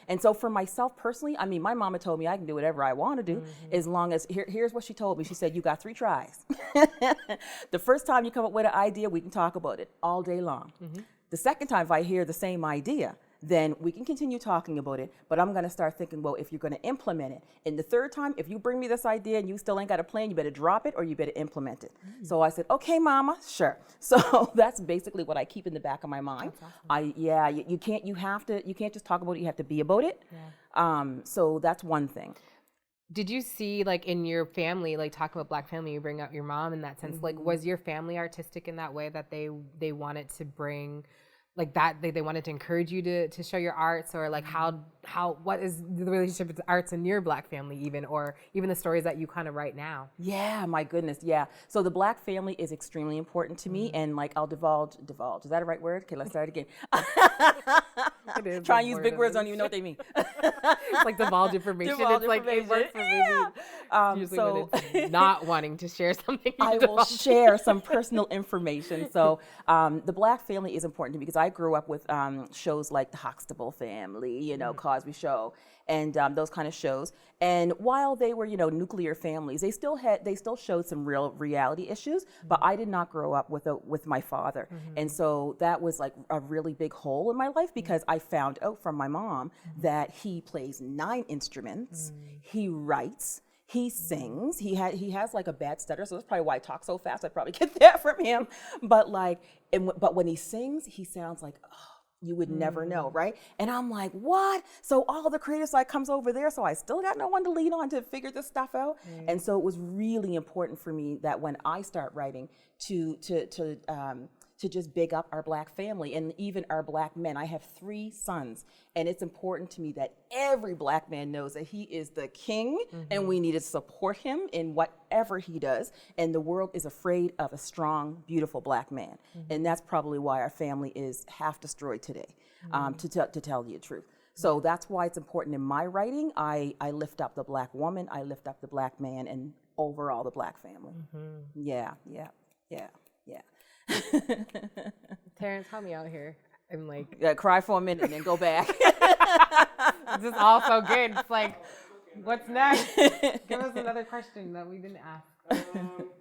And so for myself personally, I mean, my mama told me I can do whatever I want to do as long as, here's what she told me. She said, you got 3 tries. The first time you come up with an idea, we can talk about it all day long. The second time, if I hear the same idea, then we can continue talking about it, but I'm gonna start thinking, well, if you're gonna implement it. And the third time, if you bring me this idea and you still ain't got a plan, you better drop it or you better implement it. So I said, okay, mama, sure. So that's basically what I keep in the back of my mind. Awesome. You can't just talk about it, you have to be about it. So that's one thing. Did you see, like, in your family, like, talking about Black family, you bring up your mom in that sense, like, was your family artistic in that way, that they wanted to bring, like, that they wanted to encourage you to show your arts, or like what is the relationship with arts in your Black family, even, or even the stories that you kind of write now? Yeah, my goodness, yeah. So the Black family is extremely important to me, and like I'll divulge. Is that a right word? Okay, let's start again. Try and use big words, don't even know what they mean. It's like divulge information. It's like it works for me. Usually when it's not wanting to share something, I will share some personal information. So the Black family is important to me because I grew up with shows like the Huxtable Family, you know, Cosby Show, and those kind of shows. And while they were, you know, nuclear families, they still showed some real reality issues. But I did not grow up with my father, and so that was like a really big hole in my life because I found out from my mom that he plays 9 instruments, he writes. He sings. He has like a bad stutter, so that's probably why I talk so fast. I probably get that from him. But like, but when he sings, he sounds like, oh, you would never know, right? And I'm like, what? So all the creative side comes over there, so I still got no one to lean on to figure this stuff out. And so it was really important for me that when I start writing to just big up our Black family and even our Black men. I have 3 sons, and it's important to me that every Black man knows that he is the king, and we need to support him in whatever he does. And the world is afraid of a strong, beautiful Black man, and that's probably why our family is half destroyed today, to tell you the truth. So that's why it's important in my writing. I lift up the Black woman, I lift up the Black man, and overall the Black family. Yeah. Terrence, help me out here. I'm like, cry for a minute and then go back. This is all so good. It's like, what's next? Give us another question that we didn't ask.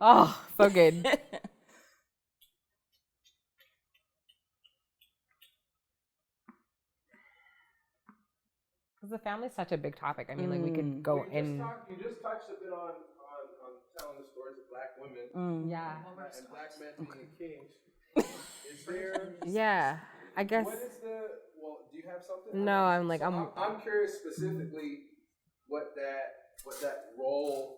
Oh, so good. Because the family's such a big topic. I mean, like, we could go in. You just touched a bit on telling the stories of Black women. Yeah. And Black men being kings. Is there? Yeah, I guess. What is do you have something? No, I'm like, I'm curious specifically what that role,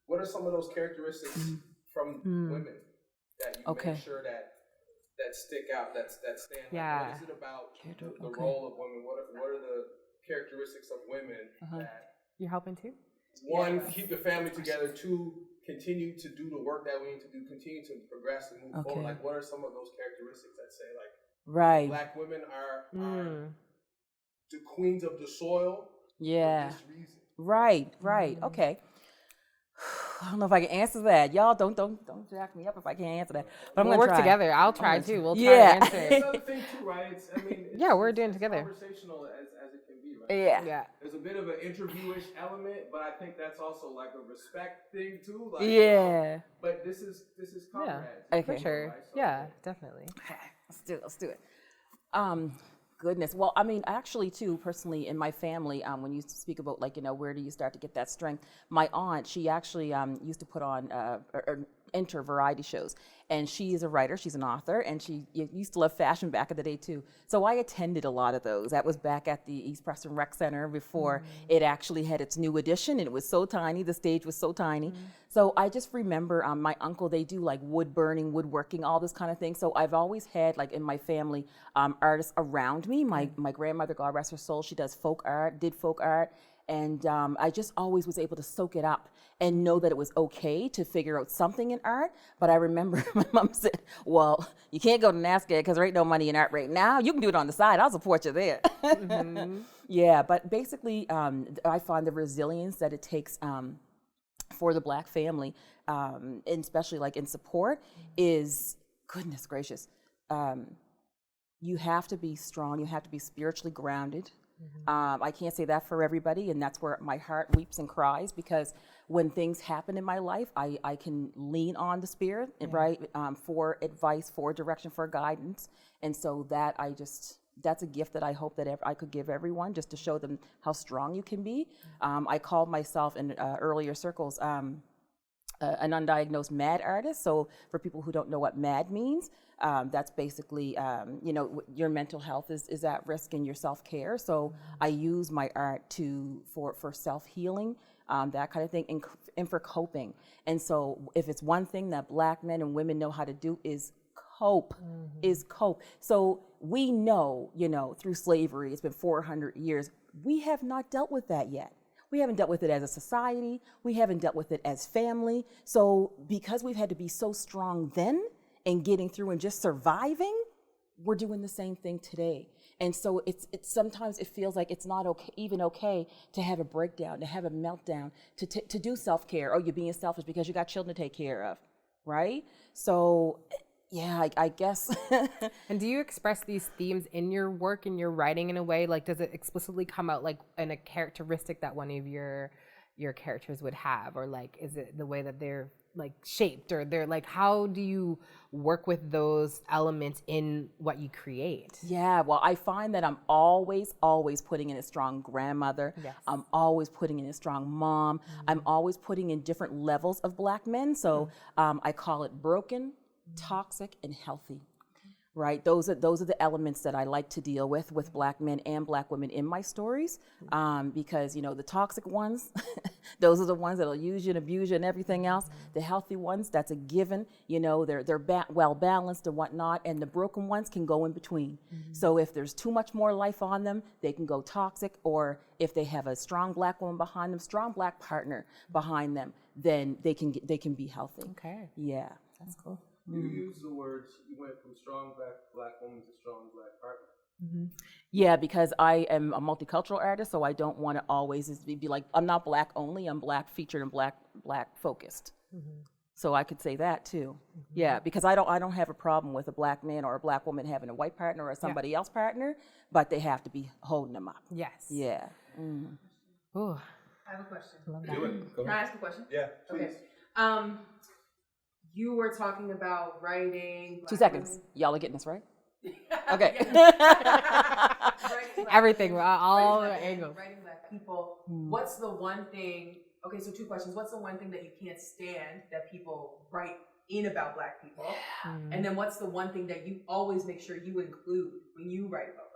what are some of those characteristics from women that you make sure that stick out, that stand out? Yeah. What is it about the role of women? What are the characteristics of women that you're helping too? One, keep the family together. 2, continue to do the work that we need to do. Continue to progress and move forward. Like, what are some of those characteristics that say, like, Black women are the queens of the soil for this reason? Right. Okay. I don't know if I can answer that. Y'all don't jack me up if I can't answer that. But we'll I'm gonna work try. together. I'll try too. We'll try to answer it. Another thing too, right? We're doing it together. Conversational as it can be, right? Yeah. There's a bit of an interviewish element, but I think that's also like a respect thing too. Like, but this is comrades. Yeah, for sure. Right? So, yeah, definitely. Okay, let's do it. Goodness. Well, I mean, actually, too, personally, in my family, when you speak about, like, you know, where do you start to get that strength? My aunt, she actually used to put on or enter variety shows. And she is a writer, she's an author, and she used to love fashion back in the day, too. So I attended a lot of those. That was back at the East Preston Rec Center before it actually had its new edition, and it was so tiny, the stage was so tiny. So I just remember my uncle, they do like wood burning, woodworking, all this kind of thing. So I've always had, like, in my family, artists around me. My grandmother, God rest her soul, she does folk art, did folk art. And I just always was able to soak it up and know that it was okay to figure out something in art. But I remember my mom said, well, you can't go to NASCAR because there ain't no money in art right now. You can do it on the side. I'll support you there. Yeah, but basically, I find the resilience that it takes for the Black family, and especially like in support, is, goodness gracious, you have to be strong. You have to be spiritually grounded. I can't say that for everybody, and that's where my heart weeps and cries, because when things happen in my life, I can lean on the Spirit, right, for advice, for direction, for guidance. And so that's a gift that I hope that I could give everyone, just to show them how strong you can be. I called myself in earlier circles an undiagnosed MAD artist. So for people who don't know what MAD means, that's basically, your mental health is at risk in your self-care. So I use my art for self-healing, that kind of thing, and for coping. And so if it's one thing that Black men and women know how to do is cope. So we know, through slavery, it's been 400 years, we have not dealt with that yet. We haven't dealt with it as a society. We haven't dealt with it as family. So because we've had to be so strong then and getting through and just surviving, we're doing the same thing today. And so it's sometimes it feels like it's not even okay to have a breakdown, to have a meltdown, to do self-care. Oh, you're being selfish because you got children to take care of, right? So yeah, I guess. And do you express these themes in your work, in your writing, in a way? Like, does it explicitly come out like in a characteristic that one of your characters would have, or like, is it the way that they're like shaped, or they're like, how do you work with those elements in what you create? Yeah, well, I find that I'm always putting in a strong grandmother. Yes. I'm always putting in a strong mom. I'm always putting in different levels of Black men. So I call it broken, toxic, and healthy, right? Those are the elements that I like to deal with Black men and Black women in my stories, because the toxic ones, those are the ones that'll use you and abuse you and everything else. The healthy ones, that's a given. They're well balanced and whatnot, and the broken ones can go in between. So if there's too much more life on them, they can go toxic, or if they have a strong Black woman behind them, strong Black partner behind them, then they can be healthy. Okay. Yeah, that's cool. You use the words, you went from strong black woman to strong Black partner. Yeah, because I am a multicultural artist, so I don't want to always be like, I'm not Black only, I'm Black featured and Black focused. So I could say that too. Yeah, because I don't have a problem with a Black man or a Black woman having a white partner or somebody else partner, but they have to be holding them up. Yes. Yeah. Ooh. I have a question. Do it. Go Can I ask a question? Yeah, please. Okay. You were talking about writing. 2 seconds. Y'all are getting this, right? Okay. Everything, all angles. Writing Black people. What's the one thing? Okay, so 2 questions. What's the one thing that you can't stand that people write in about Black people? And then what's the one thing that you always make sure you include when you write about Black people?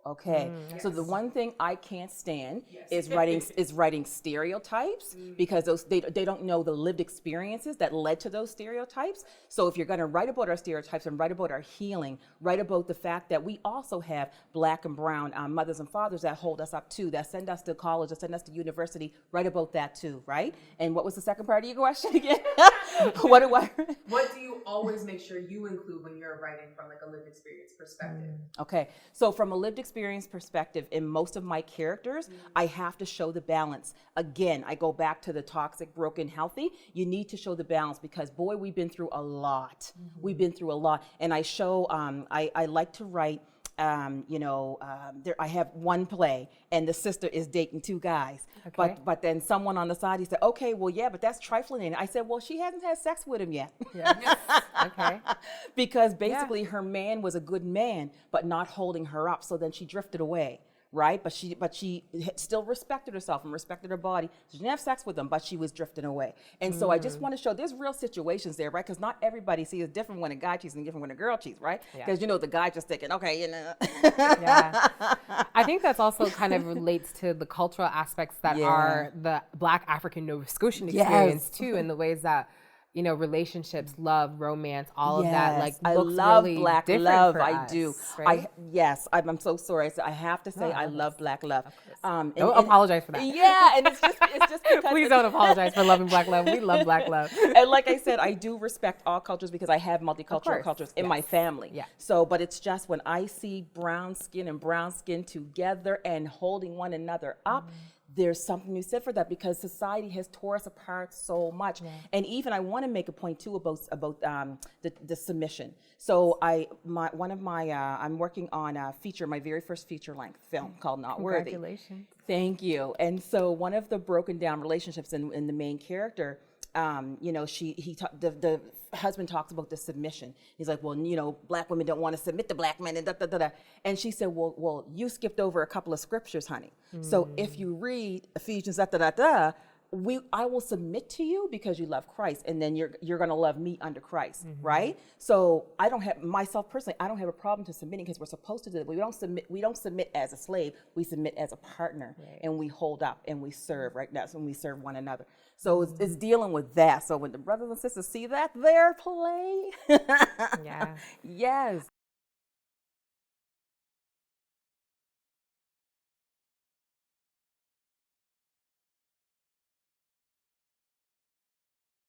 Okay, so the one thing I can't stand is writing stereotypes, because they don't know the lived experiences that led to those stereotypes. So if you're going to write about our stereotypes and write about our healing, write about the fact that we also have Black and brown mothers and fathers that hold us up too, that send us to college, that send us to university, write about that too, right? And what was the second part of your question again? What do you always make sure you include when you're writing from like a lived experience perspective? Okay, so from a lived experience perspective, in most of my characters, I have to show the balance. Again, I go back to the toxic, broken, healthy. You need to show the balance, because boy, we've been through a lot. We've been through a lot. And I show, I like to write, I have one play and the sister is dating 2 guys. Okay. But then someone on the side, he said, okay, well, yeah, but that's trifling. And I said, well, she hasn't had sex with him yet. Yeah. Okay. Because basically her man was a good man, but not holding her up. So then she drifted away. Right, but she still respected herself and respected her body. She didn't have sex with him, but she was drifting away. And so I just want to show there's real situations there, right? Because not everybody sees it's different when a guy cheats and different when a girl cheats, right? Because the guy just thinking, okay, Yeah, I think that's also kind of relates to the cultural aspects that are the Black African Nova Scotian experience too, in the ways that relationships, love, romance, all of that, like, I looks love really Black different love. for I us, do. right? I'm so sorry. I have to say I love Black love. Don't apologize for that. Yeah, and it's just because Please don't apologize for loving Black love. We love Black love. And like I said, I do respect all cultures because I have multicultural cultures in my family. Yeah. So, but it's just when I see brown skin and brown skin together and holding one another up, there's something you said for that, because society has tore us apart so much. Yeah. And even I want to make a point too about the submission. So I'm working on a feature, my very first feature length film called Not Worthy. Congratulations. Thank you. And so one of the broken down relationships in the main character, the husband talks about the submission. He's like, well, black women don't want to submit to black men, and da da da da. And she said, well, you skipped over a couple of scriptures, honey. So if you read Ephesians da da da da, I will submit to you because you love Christ, and then you're going to love me under Christ, right? So I don't have a problem to submitting, because we're supposed to do it. We don't submit as a slave. We submit as a partner, and we hold up and we serve, right? That's when we serve one another. So it's dealing with that. So when the brothers and sisters see that, they're play. Yeah. Yes.